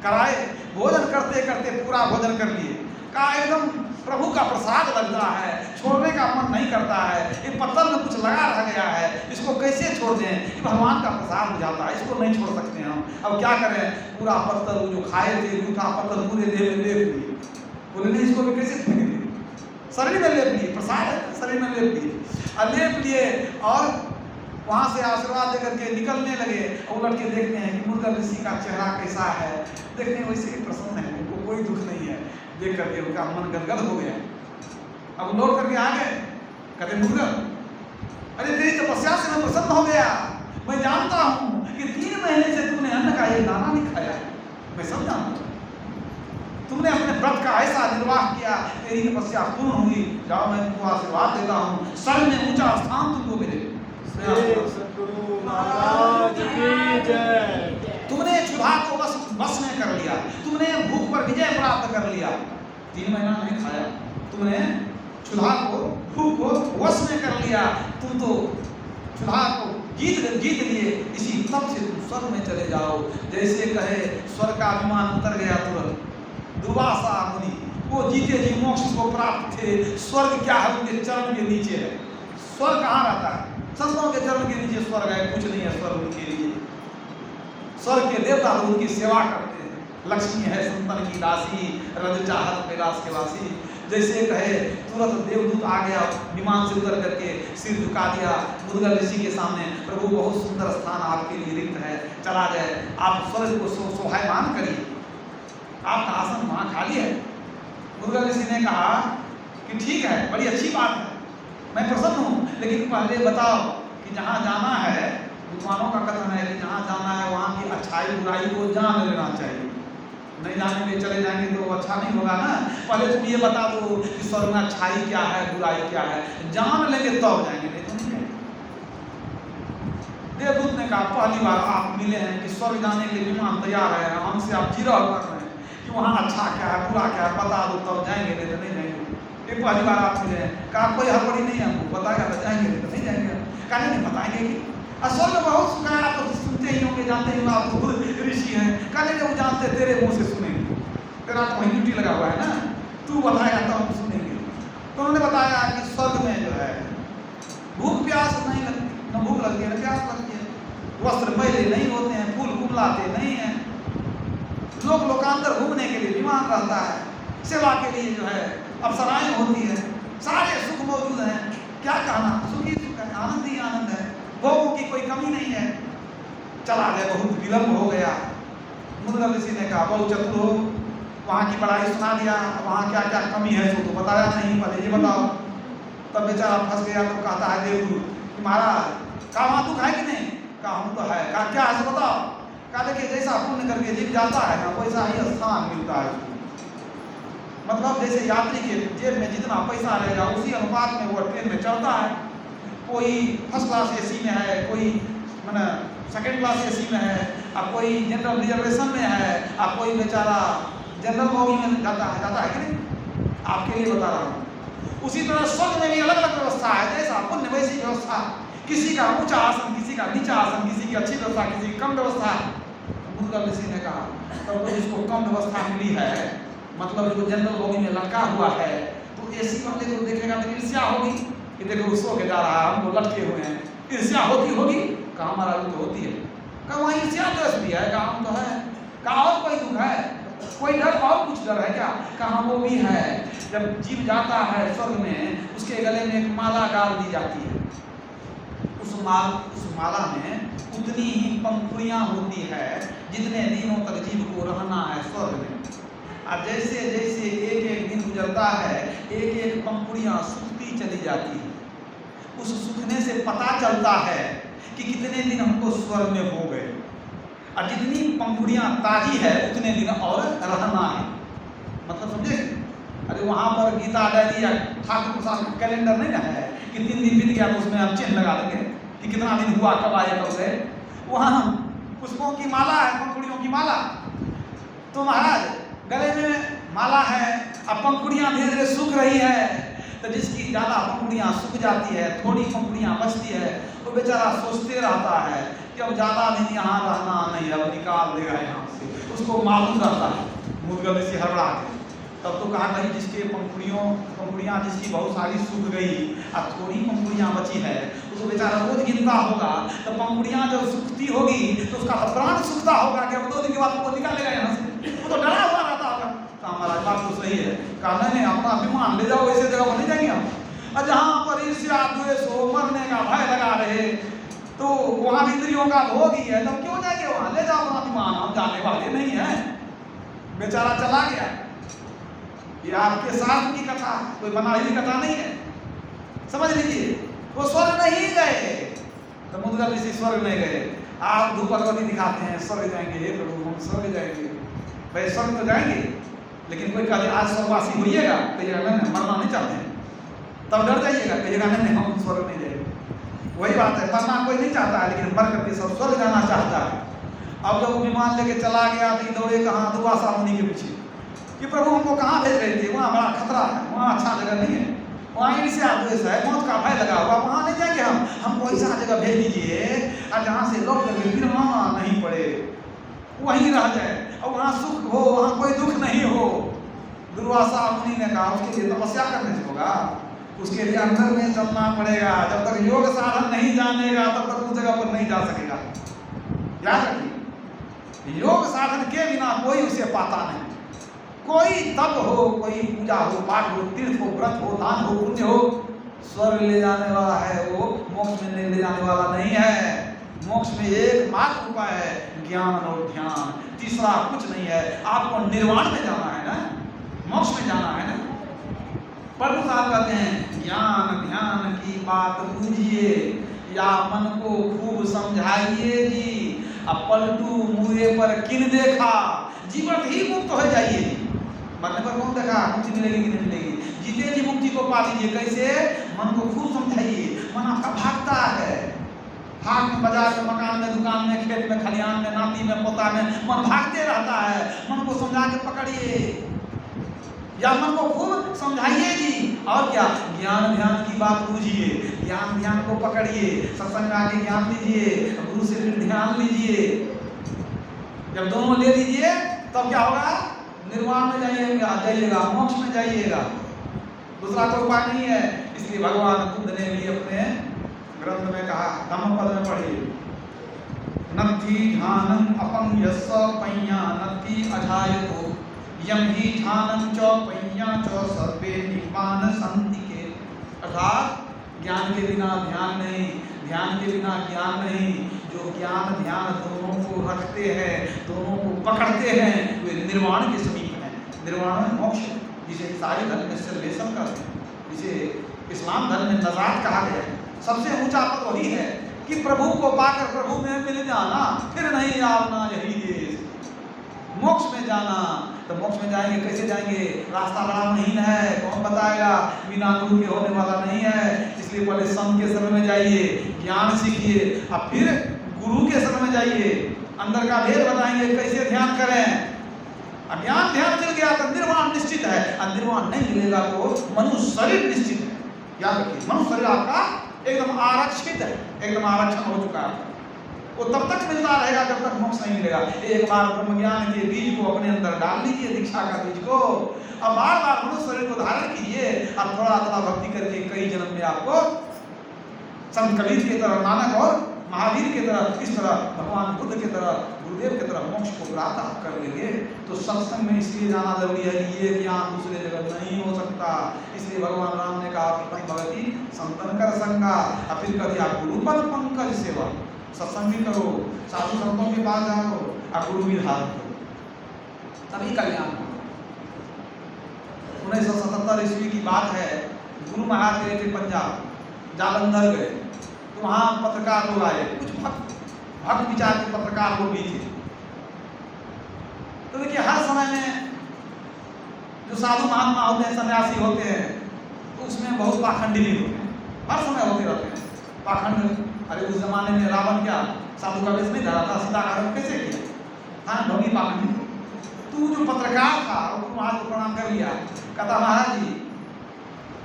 कराए, भोजन करते करते पूरा भोजन कर लिए। कहा एकदम प्रभु का प्रसाद लग रहा है, छोड़ने का मन नहीं करता है। ये पत्तल में कुछ लगा रह गया है, इसको कैसे छोड़ दें? ये भगवान का प्रसाद हो जाता है, इसको नहीं छोड़ सकते हम। अब क्या करें? पूरा पत्तल जो खाए थे, जूठा पत्तल पूरे देह में लेप लिए। बोले नहीं इसको भी कैसे फेंकेंगे? शरीर में लेप लिए, प्रसाद है शरीर में लेप लिए। और लेप लिए और वहाँ से आशीर्वाद देकर के निकलने लगे। उलट के देखते हैं कि मुद्गल ऋषि का चेहरा कैसा है, देखते हैं वैसे ही प्रसन्न है, उनको कोई दुख नहीं है। देख करके उनका मन गदगद हो गया। अब लौट करके आ गए। कहते मुद्गल, अरे तेरी तपस्या से मैं प्रसन्न हो गया। मैं जानता हूँ कि 3 महीने से तुमने अन्न का एक दाना नहीं खाया, मैं सब जानता हूँ। तुमने अपने व्रत का ऐसा निर्वाह किया, तेरी तपस्या पूर्ण होगी। जाओ मैं तुमको आशीर्वाद देता हूँ, स्वर्ग में ऊंचा स्थान तुमको मिले। सद्गुरु महाराज की जय। तुमने क्षुधा को बस में कर लिया, तुमने भूख पर विजय प्राप्त कर लिया। 3 महीना नहीं खाया, तुमने क्षुधा को, भूख को वश में कर लिया। तुम तो क्षुधा को जीत लिए। इसी तब से तुम स्वर्ग में चले जाओ। जैसे कहे स्वर्ग का विमान उतर गया तुरंत। दुर्वासा मुनि वो जीते जी मोक्ष को प्राप्त थे। स्वर्ग क्या है? उनके चरण के नीचे है। स्वर्ग कहाँ रहता है? संतों के चरण के नीचे स्वर्ग है, कुछ नहीं है स्वर्ग उनके लिए। स्वर्ग के देवता लोग उनकी सेवा करते हैं। लक्ष्मी है संतन की दासी, रज चाहत कैलाश के वासी। जैसे कहे तुरंत देवदूत आ गया, विमान से उतर करके सिर झुका दिया मुद्गल ऋषि के सामने। प्रभु बहुत सुंदर स्थान आपके लिए रिक्त है, चला जाए, आप स्वर्ग को शोभायमान करिए, आपका आसन वहाँ खाली है। मुद्गल ऋषि ने कहा कि ठीक है, बड़ी अच्छी बात है, मैं प्रसन्न हूँ, लेकिन पहले बताओ कि जहाँ जाना है, विद्वानों का कथन है कि जहाँ जाना है वहाँ की अच्छाई बुराई को जान लेना चाहिए। नहीं जाने में चले जाएंगे तो अच्छा नहीं होगा ना। पहले तुम ये बता दो कि स्वर्ग में अच्छाई क्या है, बुराई क्या है, जान लेंगे तब जाएंगे, नहीं तो नहीं जाएंगे। देवदूत ने कहा पहली बार आप मिले हैं कि स्वर्ग जाने के लिए विमान तैयार है, हमसे आप जिरह कर रहे हैं कि वहाँ अच्छा क्या है, बुरा क्या है, बता दो तब जाएंगे, नहीं तो नहीं जाएंगे। ये पहली बार आप मिले हैं। कहा कोई हड़बड़ी नहीं है, हमको बताएगा तो जाएंगे, नहीं तो नहीं जाएंगे। कहा नहीं बताएंगे कि स्वर्ग बहुत सुना है, आप तो सुनते ही होंगे, जानते ही होंगे, आप तो खुद ऋषि हैं। कहने वो जानते तेरे मुंह से सुनेंगे, तेरा तो वहीं ड्यूटी लगा हुआ है ना, तू बताएगा तो हम सुनेंगे। तो उन्होंने बताया कि स्वर्ग में जो है भूख प्यास नहीं लगती, न भूख लगती है न प्यास लगती है, वस्त्र मैले नहीं होते हैं, फूल कुमलाते नहीं हैं, लोग लोकांतर घूमने के लिए विमान रहता है, सेवा के लिए जो है अप्सराएं होती है, सारे सुख मौजूद हैं। क्या कहना, सुखी सुख है, आनंद ही आनंद है, भोगों की कोई कमी नहीं है। चला गया, बहुत विलम्ब हो गया। मुद्गल ऋषि ने कहा बहुत चतुर हो, वहाँ की बड़ाई सुना दिया, वहाँ क्या क्या कमी है सो तो बताया नहीं, पहले ये बताओ। तब बेचारा फंस गया। तो कहता है देवदूत कि महाराज कहा वहाँ दुख है कि नहीं? कहा हम तो है। कहा क्या है बताओ? कहा देखिए जैसा पुण्य करके जीव जाता है ना, वैसा ही स्थान मिलता है। मतलब जैसे यात्री के जेब में जितना पैसा रहेगा उसी अनुपात में वो ट्रेन में चढ़ता है। कोई फर्स्ट क्लास एसी में है, कोई मैंने सेकेंड क्लास एसी में है, और कोई जनरल रिजर्वेशन में है, और कोई बेचारा जनरल बोगी में जाता है कि नहीं? आपके लिए बता रहा हूँ। उसी तरह स्वर्ग में भी अलग अलग व्यवस्था है, जैसा पुण्य वैसी व्यवस्था। किसी का ऊंचा आसन, किसी का नीचा आसन, किसी की अच्छी व्यवस्था, किसी की कम व्यवस्था। मुद्गल ऋषि ने कहा तब तो जिसको कम व्यवस्था मिली है, मतलब जो जनरल बॉगी में लटका हुआ है, तो एसी वाले को देखेगा तो ईर्ष्या होगी कि देखो सो के जा रहा है, हम तो लटके हुए हैं। ईर्ष्या होगी? कहाँ महाराज तो होती है। कहाँ वहाँ ईर्ष्या द्वेष भी है, काम तो है। कहाँ और कोई दुख है, कोई डर और कुछ डर है क्या? कहाँ वो भी है। जब जीव जाता है स्वर्ग में, उसके गले में एक माला डाल दी जाती है। उस माला में उतनी ही पंखुड़ियाँ होती है जितने दिनों तक जीव को रहना है स्वर्ग में। और जैसे जैसे एक एक दिन गुजरता है, एक एक पंखुड़ियाँ सूखती चली जाती है। उस सूखने से पता चलता है कि कितने दिन हमको स्वर्ग में हो गए, और जितनी पंखुड़ियाँ ताजी है उतने दिन और रहना है। मतलब समझे? अरे वहाँ पर गीता डायरी या ठाकुर प्रसाद का कैलेंडर नहीं ना है कि 3 दिन बीत गया तो उसमें हम चिन्ह लगा देंगे कि कितना दिन हुआ, कब आए कब गए। वहाँ पुष्पों की माला है, पंखुड़ियों की माला। तो महाराज गले में माला है, अब पंखुड़ियाँ धीरे धीरे सूख रही है, तो जिसकी ज़्यादा पंखुड़ियाँ सूख जाती है, थोड़ी पंखुड़ियाँ बचती है, तो बेचारा सोचते रहता है कि अब ज़्यादा दिन यहाँ रहना नहीं, अब निकाल देगा यहाँ से। उसको मालूम रहता है, मुद्गल ऋषि हड़बड़ा के। तब तो कहा कहीं जिसके पंखुड़ियाँ जिसकी बहुत सारी सूख गई और थोड़ी पंखुड़ियाँ बची है, उसको बेचारा रोज गिनता होगा। तो पंखुड़ियाँ जब सूखती होगी तो उसका प्राण सूखता होगा कि अब 2 दिन के बाद वो निकालेगा यहाँ से। वो तो डरा हुआ रहता होगा। कहा महाराज बात तो सही है। कहा नहीं अपना विमान ले जाओ, ऐसे जगह पर नहीं जाएंगे हम। और जहाँ पर ईर्ष्या द्वेष हो, मरने का भय लगा रहे, तो वहाँ भी इंद्रियों का भोग ही है, तब क्यों जाएंगे वहाँ? ले जाओ अपना विमान, हम जाने वाले नहीं है। बेचारा चला गया। ये आपके साथ की कथा, कोई बनाई कथा नहीं है, समझ लीजिए। वो स्वर्ग नहीं गए, तो मुद्गल ऋषि स्वर्ग नहीं गए। आप धूप अगरबत्ती दिखाते हैं स्वर्ग जाएंगे, हे प्रभु हम स्वर्ग जाएंगे। भाई स्वर्ग तो जाएंगे, लेकिन कोई कहे आज स्वर्गवासी होइएगा, कहिएगा नहीं मरना नहीं चाहते हैं, तब डर जाइएगा, कहिएगा नहीं हम स्वर्ग नहीं जाएंगे। वही बात है, मरना कोई नहीं चाहता है, लेकिन मर करके सब स्वर्ग जाना चाहता है। अब जब वो विमान लेके चला गया तो दौड़े कहाँ? दुर्वासा मुनि के पीछे कि प्रभु हमको कहाँ भेज रहे थे? वहाँ बड़ा खतरा है, वहाँ अच्छा जगह नहीं है, वहाँ ईर्ष्या द्वेष है, मौत का भय लगा हुआ, वहाँ नहीं जाएंगे हम। हमको ऐसा जगह भेज दीजिए और जहाँ से लौट करके फिर वहाँ नहीं पड़े, वहीं रह जाए और वहाँ सुख हो, वहाँ कोई दुख नहीं हो। दुर्वासा मुनि ने कहा उसके लिए तपस्या करने से होगा, उसके लिए अंदर में चलना पड़ेगा। जब तक योग साधन नहीं जानेगा तब तक उस जगह पर नहीं जा सकेगा। याद रखिए, योग साधन के बिना कोई उसे पाता नहीं। कोई तप हो, कोई पूजा हो, पाठ हो, तीर्थ हो, व्रत हो, दान हो, पुण्य हो, स्वर्ग ले जाने वाला है, वो मोक्ष में ले जाने वाला नहीं है। मोक्ष में एकमात्र उपाय है ज्ञान और ध्यान, तीसरा कुछ नहीं है। आपको निर्वाण में जाना है ना, मोक्ष में जाना है ना। प्रभु साहब कहते हैं ज्ञान ध्यान की बात बूझिए या मन को खूब समझाइए जी। अब पलटू मुए पर किन देखा, जीवन ही मुक्त हो जाइए। मरने पर कौन देखा मुक्ति मिलेगी कि नहीं मिलेगी? जीते जी मुक्ति को पा लीजिए। कैसे? मन को खूब समझाइए। मन आपका भागता है, हाथ में, बाजार में, मकान में, दुकान में, खेत में, खलिहान में, नाती में, पोता में, मन भागते रहता है। मन को समझा के पकड़िए या मन को खूब समझाइए जी। और क्या? ज्ञान ध्यान की बात बूझिए, ज्ञान ध्यान को पकड़िए, सत्संग आके ज्ञान लीजिए, गुरु से फिर ध्यान लीजिए। जब दोनों ले लीजिए तब क्या होगा? निर्वाण में जाइएगा, मोक्ष में जाइएगा। दूसरा कोई उपाय नहीं है। इसलिए भगवान बुद्ध ने भी अपने ग्रंथ में कहा, धम्मपद में पढ़िए, नत्थि ध्यानं अपं यस्य पय्या नत्थि अजायतो यम ही ध्यानं च पय्या च सर्वे निब्बान सन्ति। अर्थात ज्ञान के बिना ध्यान नहीं, ध्यान के बिना ज्ञान नहीं। जो ज्ञान ध्यान दोनों को रखते हैं, दोनों को पकड़ते हैं, वे निर्वाण के समीप हैं। निर्वाण में मोक्ष, जिसे ईसाई धर्म में सल्वेशन कहते हैं, जिसे इस्लाम धर्म में नजात कहा गया है। सबसे ऊंचा पद वही है कि प्रभु को पाकर प्रभु में मिल जाना, फिर नहीं आवना यही देश। मोक्ष में जाना, तो मोक्ष में जाएंगे, कैसे जाएंगे? रास्ता बड़ा महीन है, कौन बताएगा? बिना गुरु के होने वाला नहीं है। इसलिए पहले संत के शरण में जाइए, ज्ञान सीखिए, अब फिर गुरु के शरण में जाइए, अंदर का भेद बताएंगे कैसे ध्यान करें। अज्ञान ध्यान मिल गया तो निर्वाण निश्चित है, और निर्वाण नहीं मिलेगा तो मनुष्य शरीर निश्चित है। याद रखिए, मनुष्य शरीर आपका एकदम आरक्षित है, एकदम आरक्षण हो चुका है। वो तब तक मिलता रहेगा जब तक मोक्ष नहीं मिलेगा। एक बार ब्रह्म ज्ञान के बीज को अपने अंदर डाल लीजिए, दीक्षा का बीज को, अब बार बार मनुष्य शरीर को धारण कीजिए, और थोड़ा थोड़ा भक्ति करके कई जन्म में आपको संत कबीर की तरह, नानक और महावीर की तरह, इस तरह भगवान बुद्ध की तरह, गुरुदेव की तरह मोक्ष को प्राप्त आप कर लेंगे। तो सत्संग में इसलिए जाना जरूरी है कि ये ज्ञान दूसरे जगह नहीं हो सकता। इसलिए भगवान राम ने कहा भगवती संतन कर संगा, और फिर कभी आप गुरुपद पंकज सेवा, सत्संग भी करो, साधु संतों के पास जाओ, और गुरु भी धारण करो, तभी कल्याण होगा। 1977 ईस्वी की बात है, गुरु महाराज गए थे पंजाब, जालंधर गए, तो वहाँ पत्रकार लोग आए, कुछ भक्त विचार के पत्रकार लोग भी थे। तो देखिए, हर समय में जो साधु महात्मा होते हैं, सन्यासी होते हैं, तो उसमें बहुत पाखंडी भी होते हैं, हर समय होते रहते हैं पाखंड। अरे उस जमाने में रावण क्या साधु का वेश नहीं धरा था, सीता का रंग कैसे किया? हाँ, ढोंगी पाखंडी। तू जो पत्रकार था वो महाराज को प्रणाम कर लिया, कहता महाराज जी,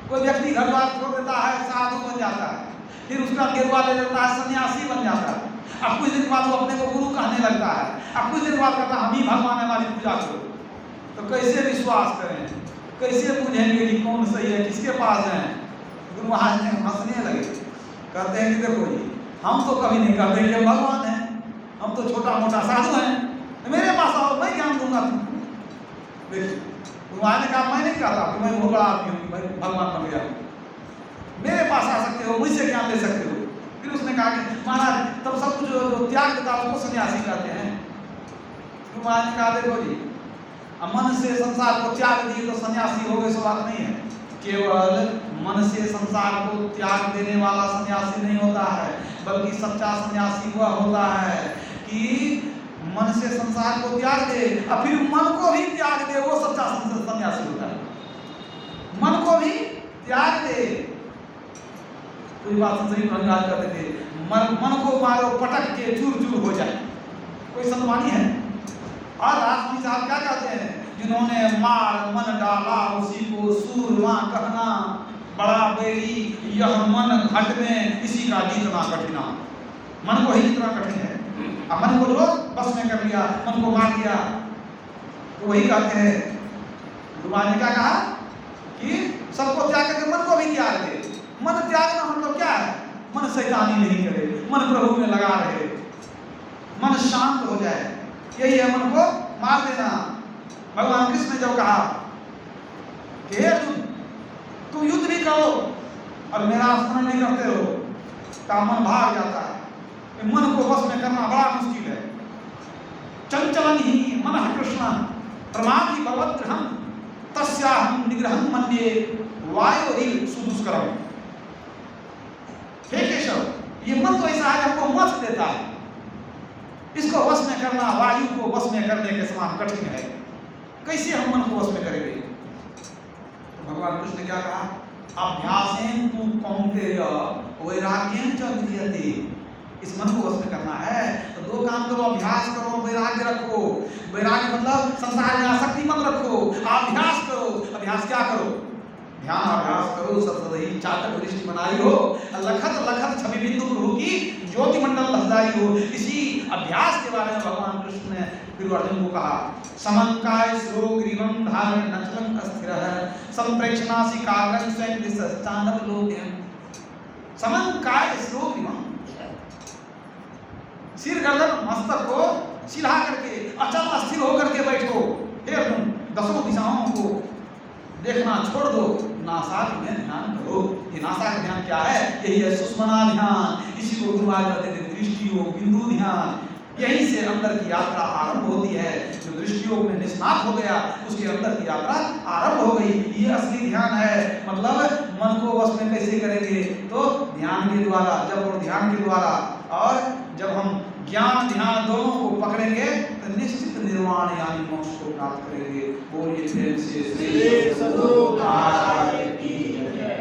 कोई व्यक्ति घर द्वार छोड़ देता है, साधु बन जाता है, फिर उसका गेरुआ ले लेता है, सन्यासी बन जाता है, अब कुछ दिन बाद वो अपने को गुरु कहने लगता है, अब कुछ दिन बाद कहता हम ही भगवान है, हमारी पूजा करो। तो कैसे विश्वास करें, कैसे पूछेंगे कि कौन सही है, किसके पास है? गुरु महाराज ने हंसने लगे, कहते हैं कि देखो जी, हम तो कभी नहीं कहते कि भगवान है, हम तो छोटा मोटा साधु हैं, मेरे पास आओ, मैं ज्ञान दूंगा तुमको। देखिए, ने कहा मैं नहीं कहता कि मैं बहुत बड़ा आदमी हूँ, मैं भगवान बन गया, मेरे पास आ सकते हो, मुझसे ज्ञान ले सकते हो। फिर उसने कहा कि महाराज तब सब कुछ जो त्याग देता है उसको सन्यासी कहते हैं। फिर महाराज ने कहा देखो जी, मन से संसार को त्याग दिए तो सन्यासी हो गए, सो बात नहीं है। केवल मन से संसार को त्याग देने वाला सन्यासी नहीं होता है, बल्कि सच्चा सन्यासी वह होता है कि मन से संसार को त्याग दे और फिर मन को भी त्याग दे, वो सच्चा सन्यासी होता है। मन को भी त्याग दे। कोई बात संसरी प्रहलाद करते थे, मन को मारो पटक के चूर चूर हो जाए, कोई संतवाणी है? और राजमणि साहब क्या कहते हैं, जिन्होंने मार मन डाला उसी को सूरमा कहना, बड़ा बेरी यह मन घट में इसी का जीतना कठिना। मन को ही जितना कठिन है, अब मन को जो बस में कर लिया, मन को मार दिया, तो वही कहते हैं। गुरुवार ने क्या कहा कि सबको त्याग करके मन को भी त्याग दे। मन त्यागना मतलब क्या है? मन शैतानी नहीं करे, मन प्रभु में लगा रहे, मन शांत हो जाए, यही है मन को मार देना। भगवान कृष्ण ने जब कहा कि अर्जुन तुम युद्ध नहीं करो और मेरा स्मरण नहीं करते हो, तो मन भाग जाता है। मन को वश में करना बड़ा मुश्किल है। चंचलन ही मन कृष्ण प्रमादि भगवद्ग्रहम तस्याहं निग्रहं मन्ये वायोरिव सुदुष्करम। हे केशव, ये मन तो ऐसा है हमको वश देता है, इसको वश में करना वायु को वश में करने के समान कठिन है। कैसे हम मन को वश में करेंगे? तो भगवान कृष्ण ने क्या कहा? अभ्यासेन तु कौन्तेय वैराग्येन च विद्यते। इस मन को वश में करना है तो दो काम करो, अभ्यास करो, वैराग्य रखो। वैराग्य मतलब संसार में आसक्ति मत रखो, अभ्यास करो। अभ्यास क्या करो? ध्यान अभ्यास करो। सतही चातक दृष्टि बनाई हो, लखत लखत छवि बिंदु प्रभु की ज्योति मंडल लहदाई हो। इसी अभ्यास के बारे में भगवान कृष्ण ने फिर अर्जुन को कहा, समंकाय स्रो ग्रीवम धारण नचलं अस्थिरः संप्रेक्षणासि काग्रं स्वयं दिशश्चानव लोकयन्। समंकाय स्रो ग्रीवम, सिर गर्दन मस्तक को सिला करके अचल अस्थिर होकर के बैठो। हे अर्जुन, दसों दिशाओं को देखना छोड़ दो, नासाक में ध्यान करो। ये नासाक ध्यान क्या है? यही है सुषमना ध्यान। इसी को गुरुवार कहते थे दृष्टि योग, बिंदु ध्यान। यहीं से अंदर की यात्रा आरंभ होती है। जो दृष्टि योग में निष्णात हो गया उसके अंदर की यात्रा आरंभ हो गई। ये असली ध्यान है। मतलब मन को वश में कैसे करेंगे? तो ध्यान के द्वारा, जब और ध्यान के द्वारा। और जब हम ज्ञान ध्यान दोनों को पकड़ेंगे तो निश्चित निर्वाण यानी मोक्ष को प्राप्त करेंगे। बोलिए प्रेम से श्री सद्गुरु महाराज की जय।